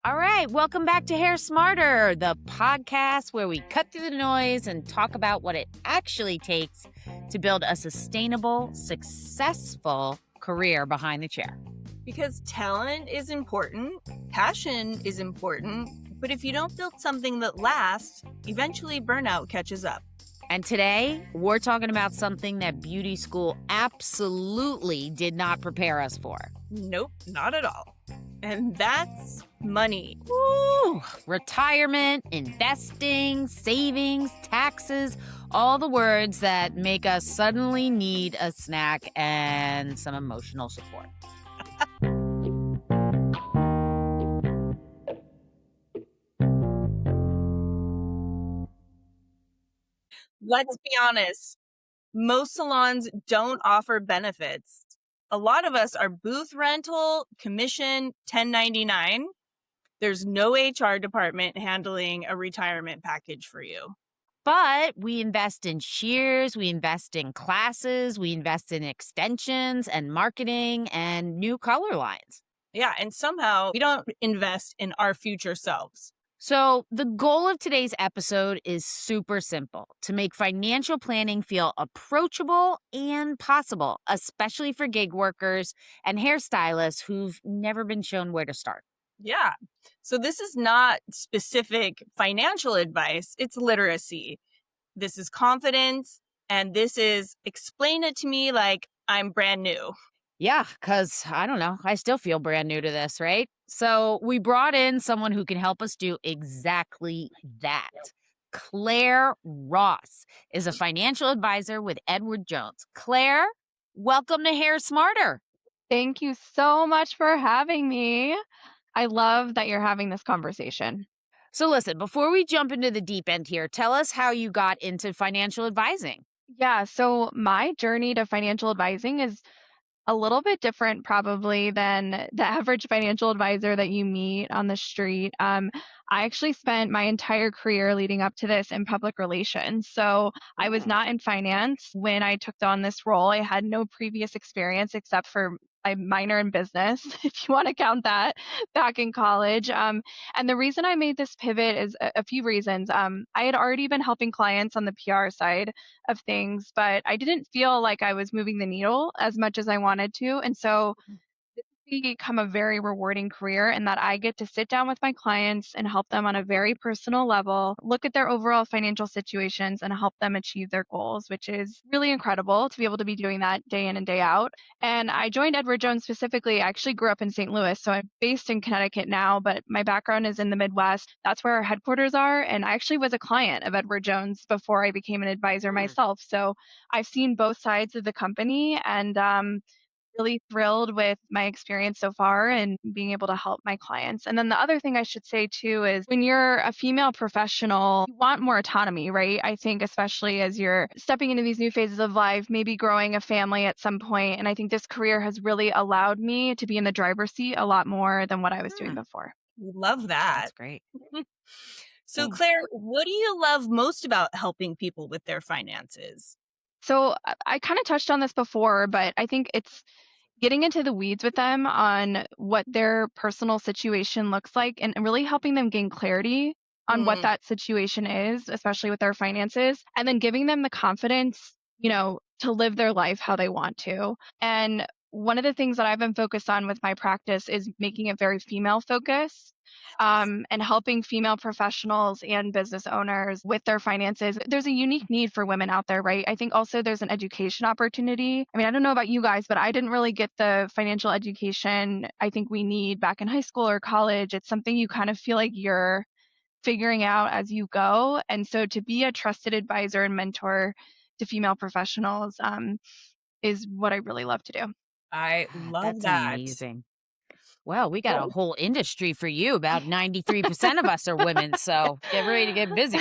All right, welcome back to Hair Smarter, the podcast where we cut through the noise and talk about what it actually takes to build a sustainable, successful career behind the chair. Because talent is important, passion is important, but if you don't build something that lasts, eventually burnout catches up. And today, we're talking about something that beauty school absolutely did not prepare us for. Nope, not at all. And that's money. Woo! Retirement, investing, savings, taxes, all the words that make us suddenly need a snack and some emotional support. Let's be honest, most salons don't offer benefits. A lot of us are booth rental, commission, 1099. There's no HR department handling a retirement package for you. But we invest in shears, we invest in classes, we invest in extensions and marketing and new color lines. Yeah, and somehow we don't invest in our future selves. So the goal of today's episode is super simple: to make financial planning feel approachable and possible, especially for gig workers and hairstylists who've never been shown where to start. Yeah. So this is not specific financial advice. It's literacy. This is confidence. And this is explain it to me like I'm brand new. Yeah, because I don't know, I still feel brand new to this, right? So we brought in someone who can help us do exactly that. Claire Roth is a financial advisor with Edward Jones. Claire, welcome to Hair Smarter. Thank you so much for having me. I love that you're having this conversation. So listen, before we jump into the deep end here, tell us how you got into financial advising. Yeah, so my journey to financial advising is a little bit different probably than the average financial advisor that you meet on the street. I actually spent my entire career leading up to this in public relations. So I was not in finance when I took on this role. I had no previous experience except for a minor in business, if you want to count that, back in college. And the reason I made this pivot is a few reasons. I had already been helping clients on the PR side of things, but I didn't feel like I was moving the needle as much as I wanted to. And so this has become a very rewarding career in that I get to sit down with my clients and help them on a very personal level, look at their overall financial situations and help them achieve their goals, which is really incredible to be able to be doing that day in and day out. And I joined Edward Jones specifically. I actually grew up in St. Louis, so I'm based in Connecticut now, but my background is in the Midwest. That's where our headquarters are. And I actually was a client of Edward Jones before I became an advisor myself. So I've seen both sides of the company and really thrilled with my experience so far and being able to help my clients. And then the other thing I should say too is when you're a female professional, you want more autonomy, right? I think especially as you're stepping into these new phases of life, maybe growing a family at some point. And I think this career has really allowed me to be in the driver's seat a lot more than what I was doing before. Love that. That's great. So Claire, what do you love most about helping people with their finances? So I kind of touched on this before, but I think it's getting into the weeds with them on what their personal situation looks like and really helping them gain clarity on what that situation is, especially with their finances, and then giving them the confidence, to live their life how they want to. And one of the things that I've been focused on with my practice is making it very female focused. And helping female professionals and business owners with their finances. There's a unique need for women out there, right? I think also there's an education opportunity. I mean, I don't know about you guys, but I didn't really get the financial education I think we need back in high school or college. It's something you kind of feel like you're figuring out as you go. And so to be a trusted advisor and mentor to female professionals is what I really love to do. I love That's that. amazing. Well, we got a whole industry for you. About 93% of us are women, so get ready to get busy.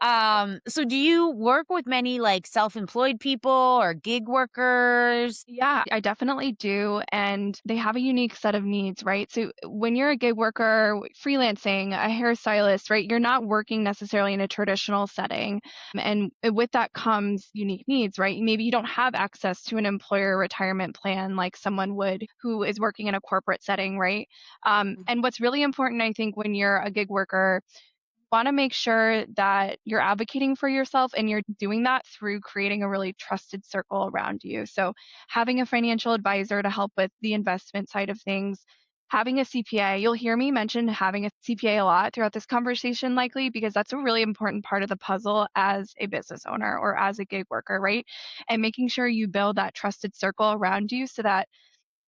So do you work with many like self-employed people or gig workers? Yeah, I definitely do. And they have a unique set of needs, right? So when you're a gig worker, freelancing, a hairstylist, right, you're not working necessarily in a traditional setting. And with that comes unique needs, right? Maybe you don't have access to an employer retirement plan like someone would who is working in a corporate setting, right? And what's really important, I think, when you're a gig worker, want to make sure that you're advocating for yourself and you're doing that through creating a really trusted circle around you. So, having a financial advisor to help with the investment side of things, having a CPA, you'll hear me mention having a CPA a lot throughout this conversation, likely because that's a really important part of the puzzle as a business owner or as a gig worker, right? And making sure you build that trusted circle around you so that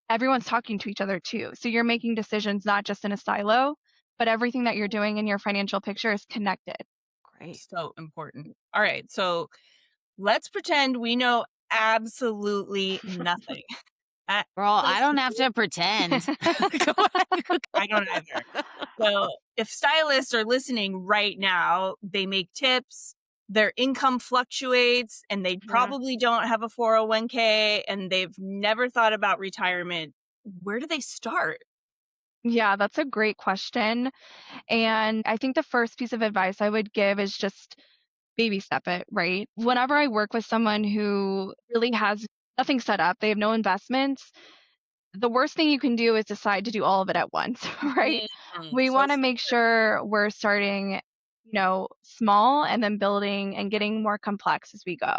everyone's talking to each other too. So you're making decisions not just in a silo, but everything that you're doing in your financial picture is connected. Great. So important. All right. So let's pretend we know absolutely nothing. Girl, I don't have Honestly, to pretend. Go ahead. I don't either. So if stylists are listening right now, they make tips, their income fluctuates, and they Yeah. probably don't have a 401k and they've never thought about retirement. Where do they start? Yeah, that's a great question. And I think the first piece of advice I would give is just baby step it, right? Whenever I work with someone who really has nothing set up, they have no investments, the worst thing you can do is decide to do all of it at once, right? We So want to make sure we're starting, small and then building and getting more complex as we go.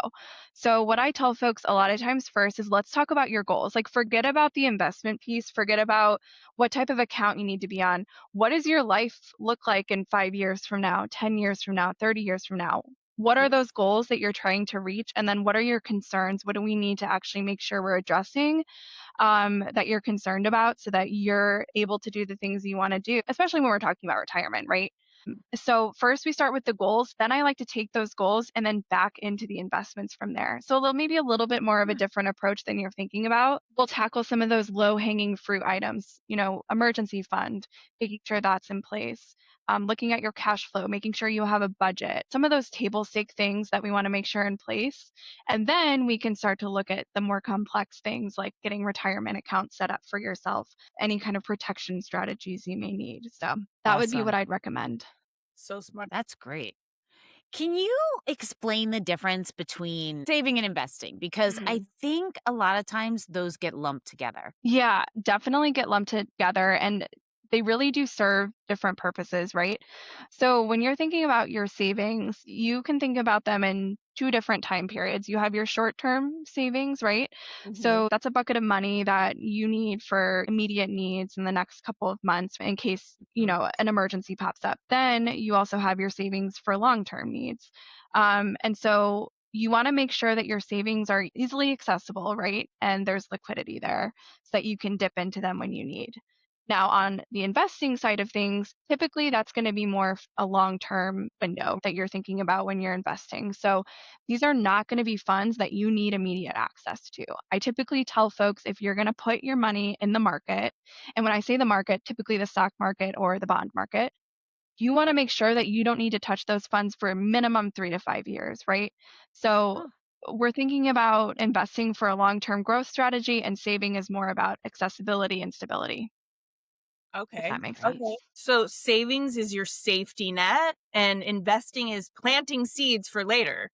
So, what I tell folks a lot of times first is let's talk about your goals. Like, forget about the investment piece, forget about what type of account you need to be on. What does your life look like in 5 years from now, 10 years from now, 30 years from now? What are those goals that you're trying to reach? And then what are your concerns? What do we need to actually make sure we're addressing that you're concerned about so that you're able to do the things you want to do, especially when we're talking about retirement, right? So, first we start with the goals. Then I like to take those goals and then back into the investments from there. So, maybe a little bit more of a different approach than you're thinking about. We'll tackle some of those low hanging fruit items, emergency fund, making sure that's in place. Looking at your cash flow, making sure you have a budget, some of those table stake things that we want to make sure in place. And then we can start to look at the more complex things like getting retirement accounts set up for yourself, any kind of protection strategies you may need. So that would be what Awesome. I'd recommend. so smart. That's great. Can you explain the difference between saving and investing? Because I Mhm. think a lot of times those get lumped together. Yeah, definitely get lumped together and they really do serve different purposes, right? So when you're thinking about your savings, you can think about them in two different time periods. You have your short-term savings, right? Mhm. So that's a bucket of money that you need for immediate needs in the next couple of months in case, Mhm. an emergency pops up. Then you also have your savings for long-term needs. And so you want to make sure that your savings are easily accessible, right? And there's liquidity there so that you can dip into them when you need. Now, on the investing side of things, typically that's going to be more a long term window that you're thinking about when you're investing. So these are not going to be funds that you need immediate access to. I typically tell folks if you're going to put your money in the market, and when I say the market, typically the stock market or the bond market, you want to make sure that you don't need to touch those funds for a minimum 3 to 5 years, right? So Oh, we're thinking about investing for a long term growth strategy, and saving is more about accessibility and stability, if Okay. that makes great. Okay. sense. So savings is your safety net and investing is planting seeds for later.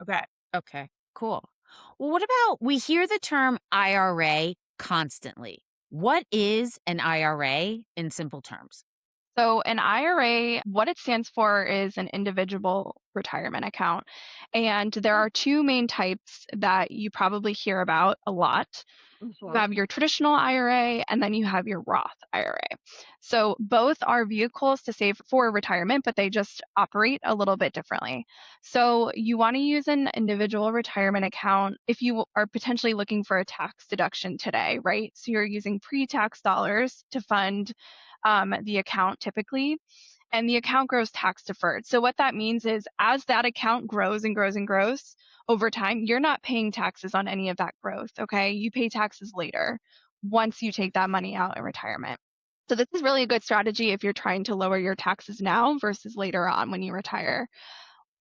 Okay. Okay, cool. Well, what about we hear the term IRA constantly. What is an IRA in simple terms? So, an IRA, what it stands for is an individual retirement account. And there Oh, are two main types that you probably hear about a lot. You mhm. have your traditional IRA and then you have your Roth IRA. So both are vehicles to save for retirement, but they just operate a little bit differently. So you want to use an individual retirement account if you are potentially looking for a tax deduction today, right? So you're using pre tax dollars to fund the account typically, and the account grows tax deferred. So what that means is as that account grows and grows and grows over time, you're not paying taxes on any of that growth, okay? You pay taxes later once you take that money out in retirement. So this is really a good strategy if you're trying to lower your taxes now versus later on when you retire.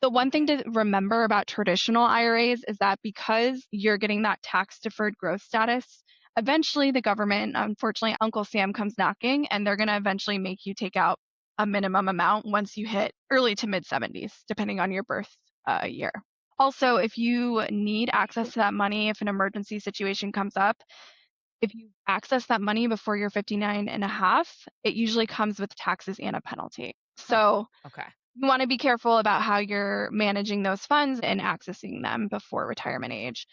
The one thing to remember about traditional IRAs is that because you're getting that tax deferred growth status, eventually the government, unfortunately, Uncle Sam comes knocking and they're going to eventually make you take out a minimum amount once you hit early to mid 70s, depending on your birth year. Also, if you need access to that money, if an emergency situation comes up, if you access that money before you're 59 and a half, it usually comes with taxes and a penalty. Huh. So Okay. you want to be careful about how you're managing those funds and accessing them before retirement age.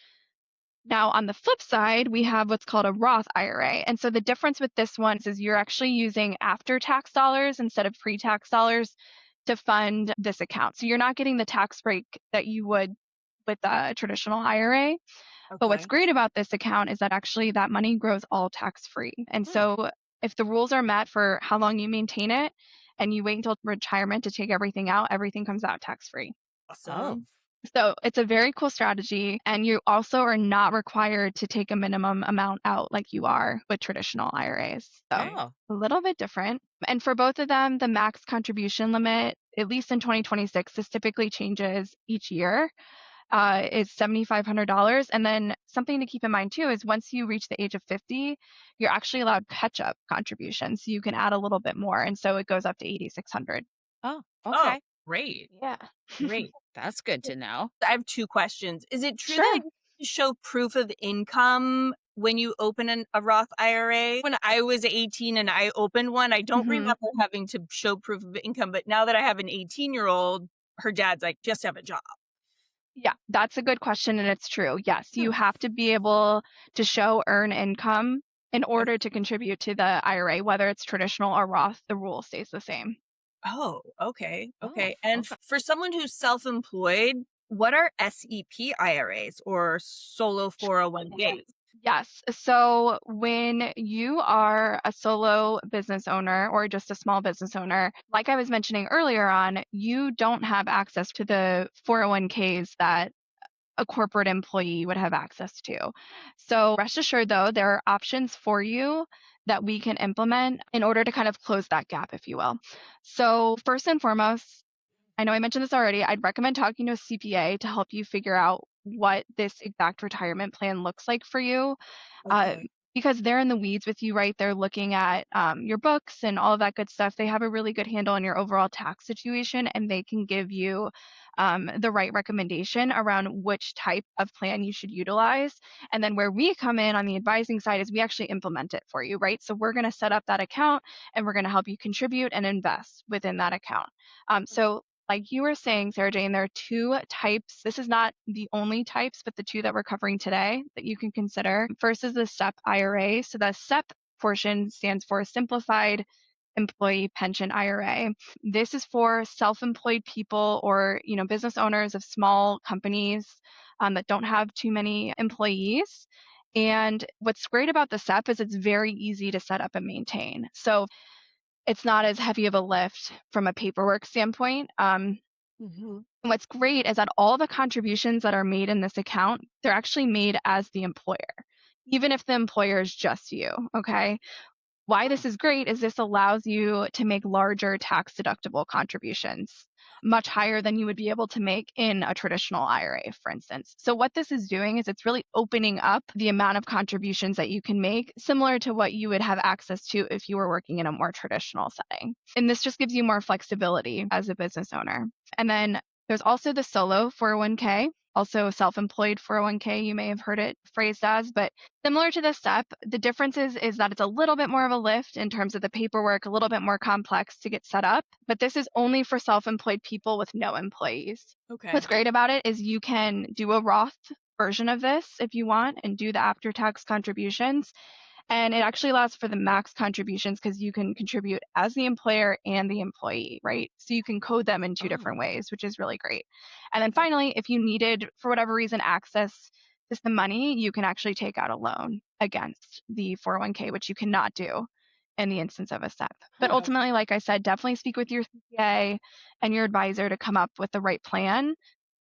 Now, on the flip side, we have what's called a Roth IRA. And so the difference with this one is you're actually using after tax dollars instead of pre tax dollars to fund this account. So you're not getting the tax break that you would with a traditional IRA. But what's Okay. great about this account is that actually that money grows all tax free. And so if the rules are met for how long you maintain it and you wait until retirement to take everything out, everything comes out tax free. Oh. Awesome. So it's a very cool strategy. And you also are not required to take a minimum amount out like you are with traditional IRAs. So Okay. Oh. a little bit different. And for both of them, the max contribution limit, at least in 2026, this typically changes each year, is $7,500. And then something to keep in mind too is once you reach the age of 50, you're actually allowed catch-up contributions. So you can add a little bit more. And so it goes up to 8,600. Oh. Oh, Okay. great. Yeah. Great. That's good to know. I have two questions. Is it true that Sure. you have to show proof of income when you open a Roth IRA? When I was 18 and I opened one, I don't Mhm. remember having to show proof of income. But now that I have an 18-year-old, her dad's like, just have a job. Yeah, that's a good question, and it's true. Yes, you Hmm. have to be able to show earn income in Okay. order to contribute to the IRA, whether it's traditional or Roth, the rule stays the same. Oh, okay. Oh. Okay. And Okay. for someone who's self-employed, what are SEP IRAs or solo 401ks? Yes. So when you are a solo business owner or just a small business owner, like I was mentioning earlier on, you don't have access to the 401ks that a corporate employee would have access to. So rest assured, though, there are options for you that we can implement in order to kind of close that gap, if you will. So, first and foremost, I know I mentioned this already. I'd recommend talking to a CPA to help you figure out what this exact retirement plan looks like for you, uh, Okay. because they're in the weeds with you, right? They're looking at your books and all of that good stuff. They have a really good handle on your overall tax situation, and they can give you the right recommendation around which type of plan you should utilize. And then where we come in on the advising side is we actually implement it for you, right? So we're going to set up that account and we're going to help you contribute and invest within that account. So like you were saying, Sarah Jane, there are two types. This is not the only types, but the two that we're covering today that you can consider. First is the SEP IRA. So the SEP portion stands for Simplified Employee Pension IRA. This is for self-employed people or business owners of small companies that don't have too many employees. And what's great about the SEP is it's very easy to set up and maintain. So it's not as heavy of a lift from a paperwork standpoint. Mhm. And what's great is that all the contributions that are made in this account, they're actually made as the employer, even if the employer is just you. Okay. Why this is great is this allows you to make larger tax deductible contributions, much higher than you would be able to make in a traditional IRA, for instance. So, what this is doing is it's really opening up the amount of contributions that you can make, similar to what you would have access to if you were working in a more traditional setting. And this just gives you more flexibility as a business owner. And then there's also the solo 401k, also self employed 401k, you may have heard it phrased as, but similar to the SEP, the difference is that it's a little bit more of a lift in terms of the paperwork, a little bit more complex to get set up, but this is only for self-employed people with no employees. Okay. What's great about it is you can do a Roth version of this if you want and do the after-tax contributions. And it actually allows for the max contributions because you can contribute as the employer and the employee, right? So you can code them in two different Oh, ways, which is really great. And then okay. finally, if you needed, for whatever reason, access to some money, you can actually take out a loan against the 401k, which you cannot do in the instance of a SEP. But Huh. ultimately, like I said, definitely speak with your CPA and your advisor to come up with the right plan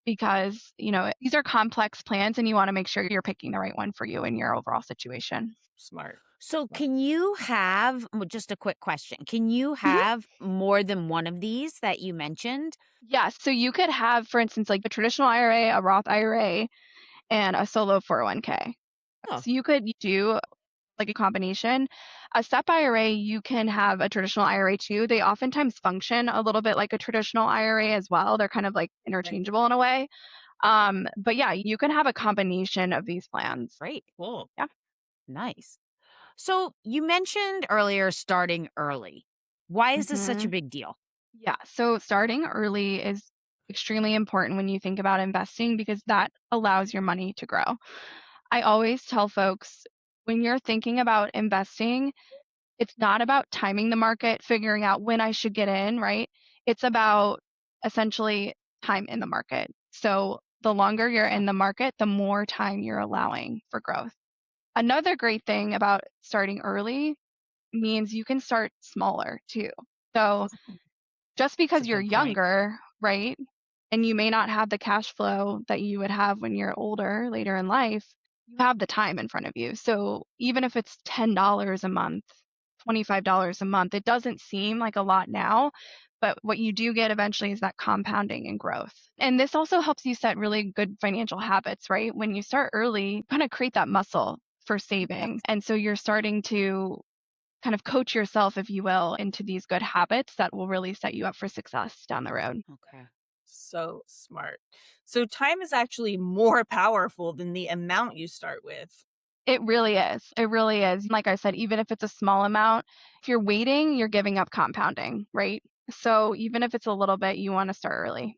because, these are complex plans and you want to make sure you're picking the right one for you in your overall situation. Smart. So, can you have just a quick question? Can you Mhm. have more than one of these that you mentioned? Yes, so you could have, for instance, like a traditional IRA, a Roth IRA, and a solo 401k. Oh, So you could do like a combination. A SEP IRA, you can have a traditional IRA too. They oftentimes function a little bit like a traditional IRA as well. They're kind of like Right. interchangeable in a way. But yeah, you can have a combination of these plans. great. Cool. Yeah. Nice. So, you mentioned earlier starting early. Why is this such a hmm big deal? Yeah. So starting early is extremely important when you think about investing because that allows your money to grow. I always tell folks when you're thinking about investing, it's not about timing the market, figuring out when I should get in, right? It's about essentially time in the market. So the longer you're Huh. in the market, the more time you're allowing for growth. Another great thing about starting early means you can start smaller too. So just That's a because you're good point. younger, right? And you may not have the cash flow that you would have when you're older later in life, you have the time in front of you. So even if it's $10 a month, $25 a month, it doesn't seem like a lot now, but what you do get eventually is that compounding and growth. And this also helps you set really good financial habits, right? When you start early, you kind of create that muscle for saving. And so you're starting to kind of coach yourself, if you will, into these good habits that will really set you up for success down the road. Okay. So smart. So time is actually more powerful than the amount you start with. It really is. It really is. Like I said, even if it's a small amount, if you're waiting, you're giving up compounding, right? So even if it's a little bit, you want to start early.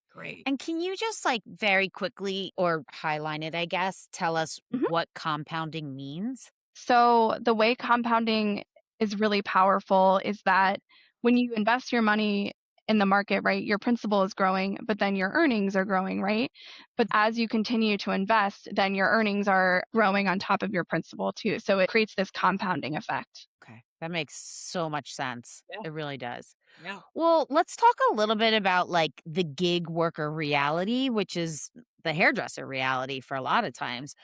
Great. And can you just like very quickly or highlight it, I guess, tell us Mhm. what compounding means? So the way compounding is really powerful is that when you invest your money in the market, right, your principal is growing, but then your earnings are growing, right? But as you continue to invest, then your earnings are growing on top of your principal too. So it creates this compounding effect. Okay. That makes so much sense. Yeah. It really does. Yeah. Well, let's talk a little bit about like the gig worker reality, which is the hairdresser reality for a lot of times.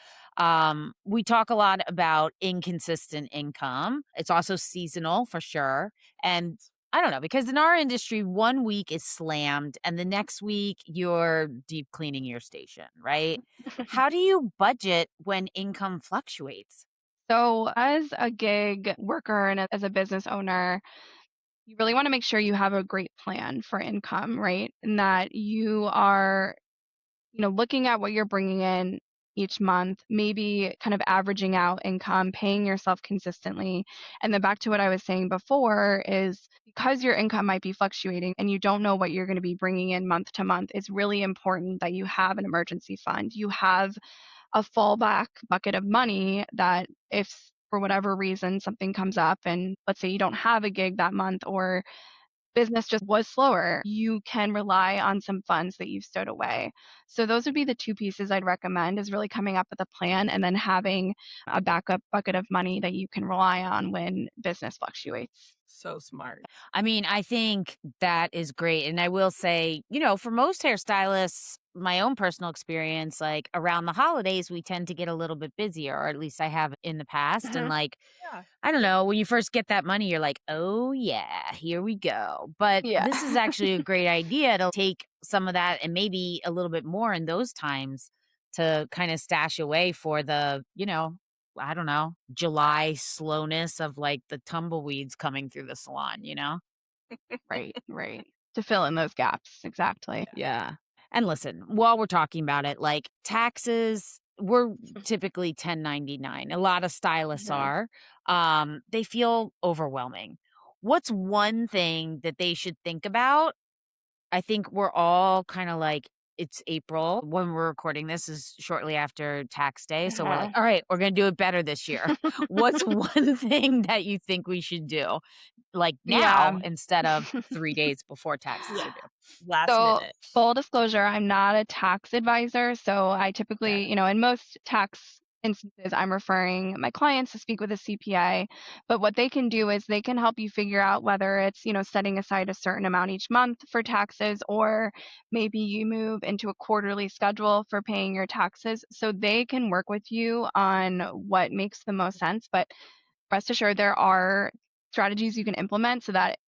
We talk a lot about inconsistent income. It's also seasonal for sure. And I don't know, because in our industry, one week is slammed and the next week you're deep cleaning your station, right? How do you budget when income fluctuates? So, as a gig worker and as a business owner, you really want to make sure you have a great plan for income, right? And that you are, looking at what you're bringing in each month, maybe kind of averaging out income, paying yourself consistently. And then back to what I was saying before is because your income might be fluctuating and you don't know what you're going to be bringing in month to month, it's really important that you have an emergency fund. You have a fallback bucket of money that if for whatever reason something comes up and let's say you don't have a gig that month or business just was slower, you can rely on some funds that you've stowed away. So those would be the two pieces I'd recommend is really coming up with a plan and then having a backup bucket of money that you can rely on when business fluctuates. So smart. I mean, I think that is great. And I will say, for most hairstylists, my own personal experience, like around the holidays, we tend to get a little bit busier, or at least I have in the past. And Mhm. like, Yeah. I don't know, when you first get that money, you're like, oh, yeah, here we go. But Yeah. this is actually a great idea to take some of that and maybe a little bit more in those times to kind of stash away for the, I don't know, July slowness of like the tumbleweeds coming through the salon? Right, right. To fill in those gaps. Exactly. Yeah. And listen, while we're talking about it, like taxes, we're typically 1099. A lot of stylists Mhm. are. They feel overwhelming. What's one thing that they should think about? I think we're all kind of like, it's April when we're recording this is shortly after tax day. So we're like, Uh-huh. all right, we're going to do it better this year. What's one thing that you think we should do like Yeah. now instead of 3 days before taxes Yeah. are due? Last So, minute. full disclosure, I'm not a tax advisor. So, I Fair. typically, in most tax instances, I'm referring my clients to speak with a CPA. But what they can do is they can help you figure out whether it's, setting aside a certain amount each month for taxes, or maybe you move into a quarterly schedule for paying your taxes. So, they can work with you on what makes the most sense. But Rest assured, there are strategies you can implement so that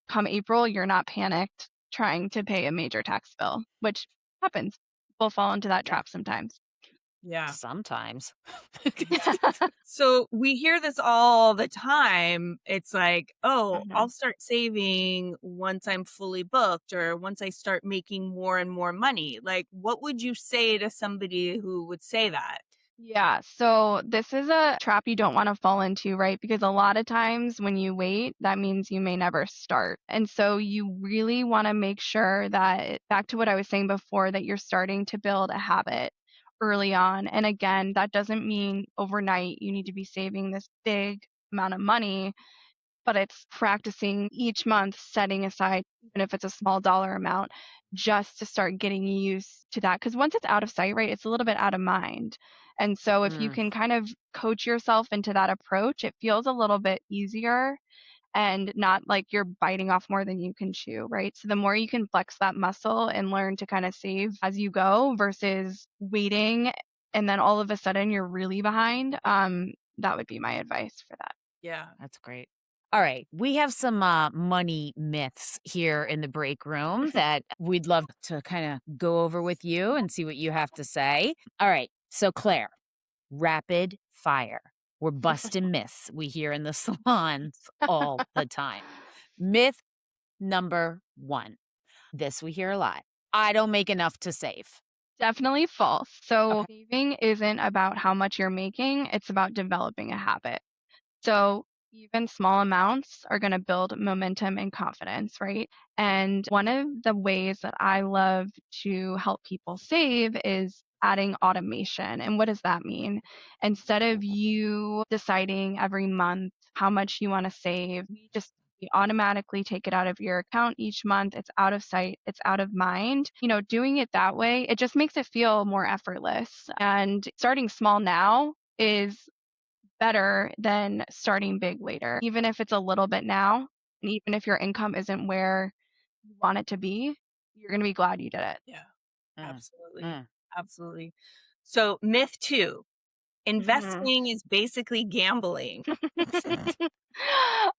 come April, you're not panicked trying to pay a major tax bill, which happens. People fall into that Yeah. trap sometimes. Yeah. Sometimes. So we hear this all the time. It's like, oh, I'll Mhm. start saving once I'm fully booked or once I start making more and more money. Like, what would you say to somebody who would say that? Yeah, so this is a trap you don't want to fall into, right? Because a lot of times when you wait, that means you may never start. And so you really want to make sure that, back to what I was saying before, that you're starting to build a habit early on. And again, that doesn't mean overnight you need to be saving this big amount of money, but it's practicing each month, setting aside, even if it's a small dollar amount, just to start getting used to that. Because once it's out of sight, right, it's a little bit out of mind. And so if you Mm, can kind of coach yourself into that approach, it feels a little bit easier and not like you're biting off more than you can chew, right? So the more you can flex that muscle and learn to kind of save as you go versus waiting and then all of a sudden you're really behind, that would be my advice for that. Yeah. that's great. All right. We have some money myths here in the break room that we'd love to kind of go over with you and see what you have to say. All right. So, Claire, rapid fire. We're busting myths we hear in the salons all the time. Myth number one. This we hear a lot. I don't make enough to save. Definitely false. So Okay. saving isn't about how much you're making, it's about developing a habit. So even small amounts are going to build momentum and confidence, right? And one of the ways that I love to help people save is adding automation. And what does that mean? Instead of you deciding every month how much you want to save, we automatically take it out of your account each month. It's out of sight, it's out of mind. Doing it that way, it just makes it feel more effortless. And starting small now is better than starting big later, even if it's a little bit now, and even if your income isn't where you want it to be, you're going to be glad you did it. Yeah. Mm, Absolutely. mm. Absolutely. So, myth two, Mhm. investing is basically gambling.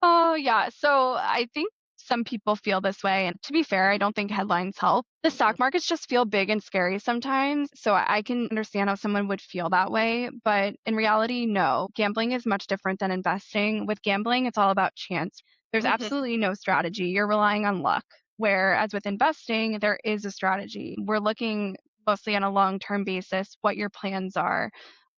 Oh, yeah. So I think some people feel this way. And to be fair, I don't think headlines help. The stock markets just feel big and scary sometimes. So I can understand how someone would feel that way. But in reality, no. Gambling is much different than investing. With gambling, it's all about chance. There's Mhm. absolutely no strategy. You're relying on luck. Whereas with investing, there is a strategy. We're looking mostly on a long term basis, what your plans are.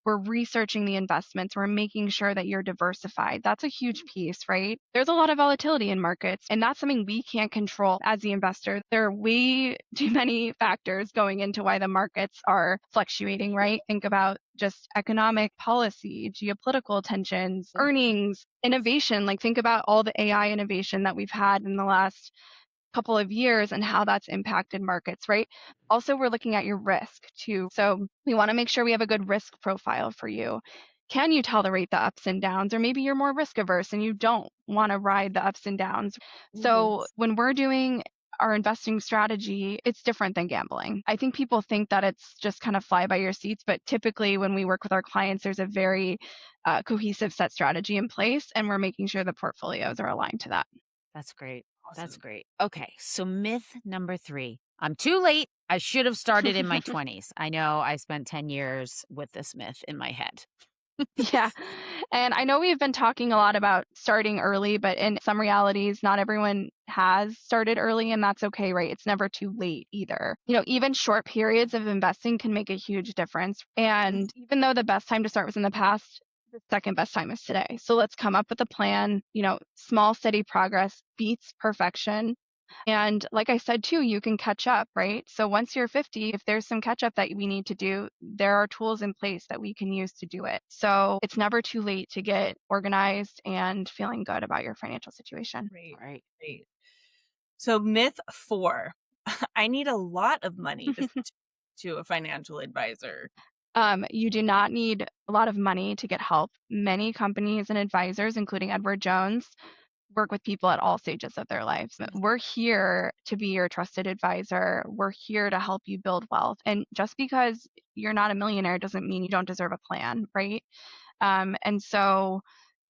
We're researching the investments. We're making sure that you're diversified. That's a huge piece, right? There's a lot of volatility in markets, and that's something we can't control as the investor. There are way too many factors going into why the markets are fluctuating, right? Think about just economic policy, geopolitical tensions, earnings, innovation. Like, think about all the AI innovation that we've had in the last couple of years and how that's impacted markets, right? Also, we're looking at your risk too. So we want to make sure we have a good risk profile for you. Can you tolerate the ups and downs? Or maybe you're more risk averse and you don't want to ride the ups and downs. Mhm. So when we're doing our investing strategy, it's different than gambling. I think people think that it's just kind of fly by your seats, but typically when we work with our clients, there's a very cohesive set strategy in place, and we're making sure the portfolios are aligned to that. That's great. That's Awesome. great. Okay. So, myth number three. I'm too late. I should have started in my 20s. I know I spent 10 years with this myth in my head. Yeah. And I know we've been talking a lot about starting early, but in some realities, not everyone has started early, and that's okay, right? It's never too late either. Even short periods of investing can make a huge difference. And even though the best time to start was in the past, the second best time is today. So let's come up with a plan. Small, steady progress beats perfection. And like I said too, you can catch up, right? So once you're 50, if there's some catch up that we need to do, there are tools in place that we can use to do it. So it's never too late to get organized and feeling good about your financial situation. Great. Right. Great. So, myth four, I need a lot of money to a financial advisor. You do not need a lot of money to get help. Many companies and advisors, including Edward Jones, work with people at all stages of their lives. We're here to be your trusted advisor. We're here to help you build wealth. And just because you're not a millionaire doesn't mean you don't deserve a plan, right? And so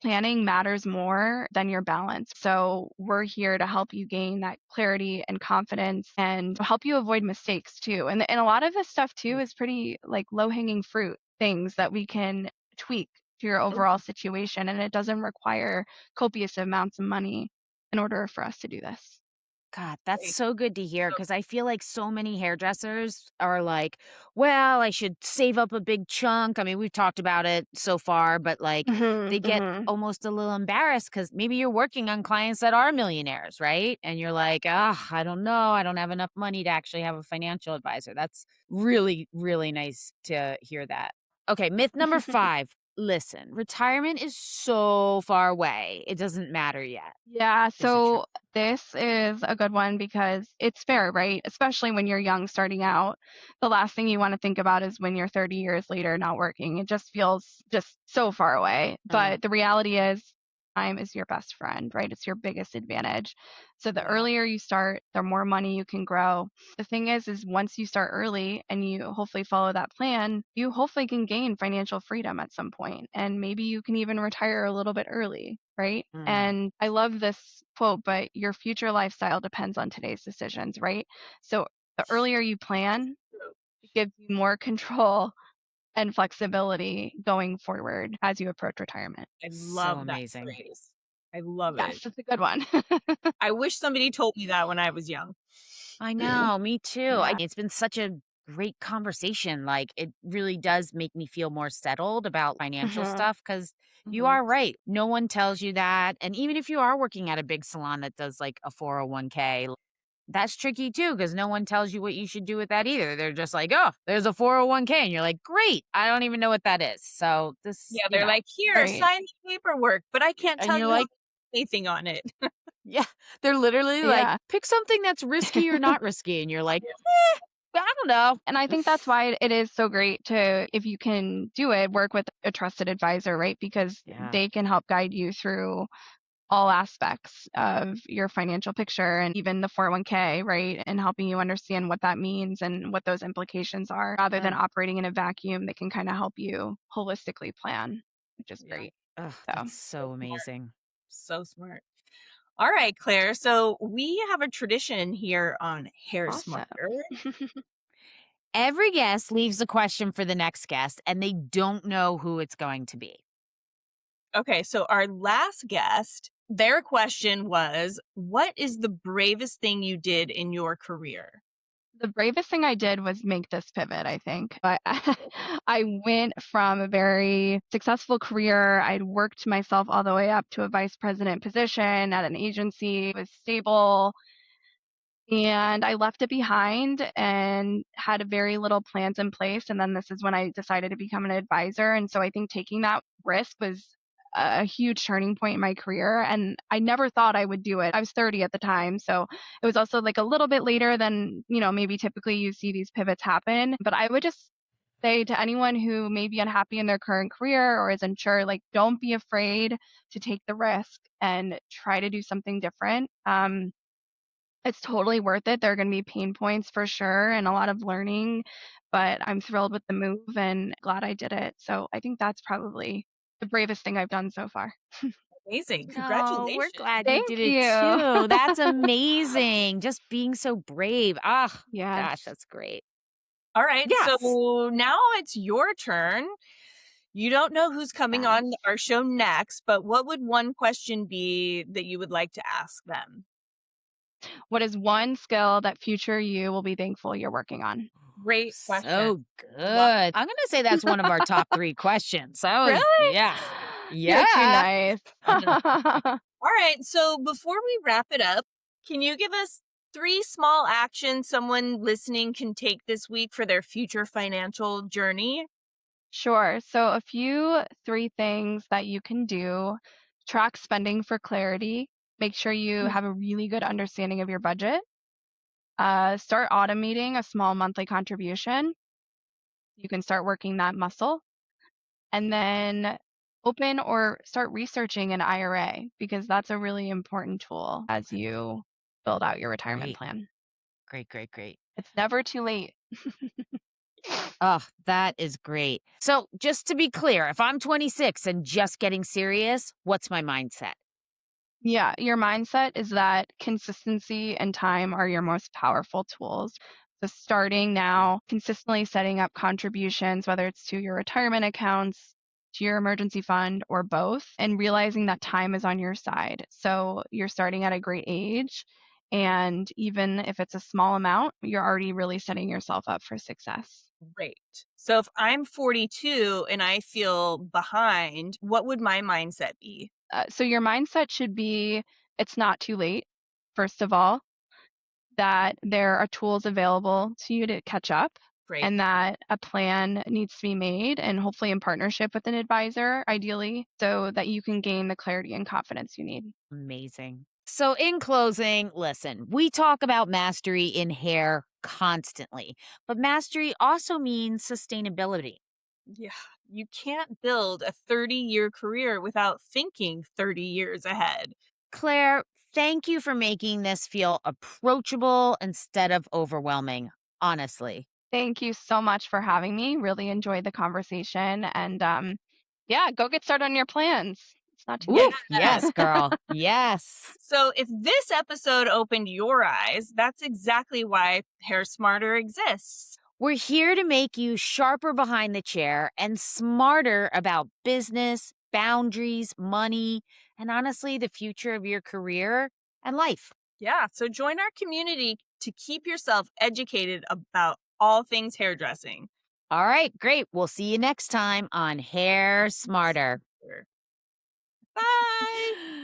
Planning matters more than your balance. So we're here to help you gain that clarity and confidence and help you avoid mistakes too. And a lot of this stuff too is pretty like low-hanging fruit things that we can tweak to your overall situation. And it doesn't require copious amounts of money in order for us to do this. God, that's Right. so good to hear So because I feel like so many hairdressers are like, well, I should save up a big chunk. I mean, we've talked about it so far, but like Hmm. they get Hmm. almost a little embarrassed because maybe you're working on clients that are millionaires, right? And you're like, ah, I don't know. I don't have enough money to actually have a financial advisor. That's really, really nice to hear that. Okay, myth number 5. Listen, retirement is so far away. It doesn't matter yet. Yeah, Is it true? so this is a good one because it's fair, right? Especially when you're young starting out. The last thing you want to think about is when you're 30 years later not working. It just feels just so far away. Mm, But the reality is time is your best friend, right? It's your biggest advantage. So the yeah. earlier you start, the more money you can grow. The thing is once you start early and you hopefully follow that plan, you hopefully can gain financial freedom at some point, and maybe you can even retire a little bit early, right? mm. And I love this quote, but your future lifestyle depends on today's decisions, right? So the earlier you plan, it gives you more control and flexibility going forward as you approach retirement. I So love that amazing. phrase. I love Yes, it. it's a good one. I wish somebody told me that when I was young. I know, me too. Yeah. It's been such a great conversation. Like, it really does make me feel more settled about financial Hmm. stuff because you Hmm. are right. No one tells you that. And even if you are working at a big salon that does like a 401k, that's tricky too because no one tells you what you should do with that either. They're just like, oh, there's a 401k. And you're like, great. I don't even know what that is. So, this, Yeah, they're like, "Here, Right. sign the paperwork," but I can't and tell you're you how like, to do anything on it. yeah, they're literally like, Yeah. pick something that's risky or not risky. And you're like, I don't And I know. think that's why it is so great to, if you can do it, work with a trusted advisor, right? Because Yeah. they can help guide you through all aspects of your financial picture and even the 401k, right? And helping you understand what that means and what those implications are rather than Ugh, operating in a vacuum. They can kind of help you holistically plan, which is Yeah, great. ugh, So that's so so smart, amazing. so smart. All right, Claire, so we have a tradition here on Hair awesome. Smarter. Every guest leaves a question for the next guest, and they don't know who it's going to be. Okay, so our last guest, their question was, "What is the bravest thing you did in your career?" The bravest thing I did was make this pivot, I think. But I went from a very successful career. I'd worked myself all the way up to a vice president position at an agency, it was stable, and I left it behind and had very little plans in place. And then this is when I decided to become an advisor. And so I think taking that risk was a huge turning point in my career. And I never thought I would do it. I was 30 at the time. So it was also like a little bit later than, maybe typically you see these pivots happen. But I would just say to anyone who may be unhappy in their current career or is unsure, like, don't be afraid to take the risk and try to do something different. It's totally worth it. There are gonna be pain points for sure and a lot of learning, but I'm thrilled with the move and glad I did it. So I think that's probably the bravest thing I've done so far. Amazing. No, we're Congratulations. glad you Thank did it you. too. That's amazing. Just being so brave. Ah, Yes. gosh, that's great. All right, Yes. so now it's your turn. You don't know who's coming Yes. on our show next, but what would one question be that you would like to ask them? What is one skill that future you will be thankful you're working on? Great question. So Love good. I'm gonna say that's one of our top 3 questions. That was Really? yeah. You're too Yeah. nice. All right, so before we wrap it up, can you give us 3 small actions someone listening can take this week for their future financial journey? Sure. So a few 3 things that you can do: track spending for clarity, make sure you Mm. have a really good understanding of your budget. Start automating a small monthly contribution. You can start working that muscle. And then open or start researching an IRA because that's a really important tool as you build out your retirement Great. plan. Great, great, great. It's never too late. Oh, that is great. So, just to be clear, if I'm 26 and just getting serious, what's my mindset? Yeah, your mindset is that consistency and time are your most powerful tools. So, starting now, consistently setting up contributions, whether it's to your retirement accounts, to your emergency fund, or both, and realizing that time is on your side. So, you're starting at a great age. And even if it's a small amount, you're already really setting yourself up for success. Great. So if I'm 42 and I feel behind, what would my mindset be? So, your mindset should be it's not too late, first of all, that there are tools available to you to catch up Great. and that a plan needs to be made and hopefully in partnership with an advisor, ideally, so that you can gain the clarity and confidence you need. Amazing. So, in closing, listen, we talk about mastery in hair constantly, but mastery also means sustainability. Yeah. You can't build a 30-year career without thinking 30 years ahead. Claire, thank you for making this feel approachable instead of overwhelming, honestly. Thank you so much for having me. Really enjoyed the conversation. And yeah, go get started on your plans. It's not too Woo, late. yes, girl. Yes. So if this episode opened your eyes, that's exactly why Hair Smarter exists. We're here to make you sharper behind the chair and smarter about business, boundaries, money, and honestly, the future of your career and life. Yeah, so join our community to keep yourself educated about all things hairdressing. All right, great. We'll see you next time on Hair Smarter. Bye.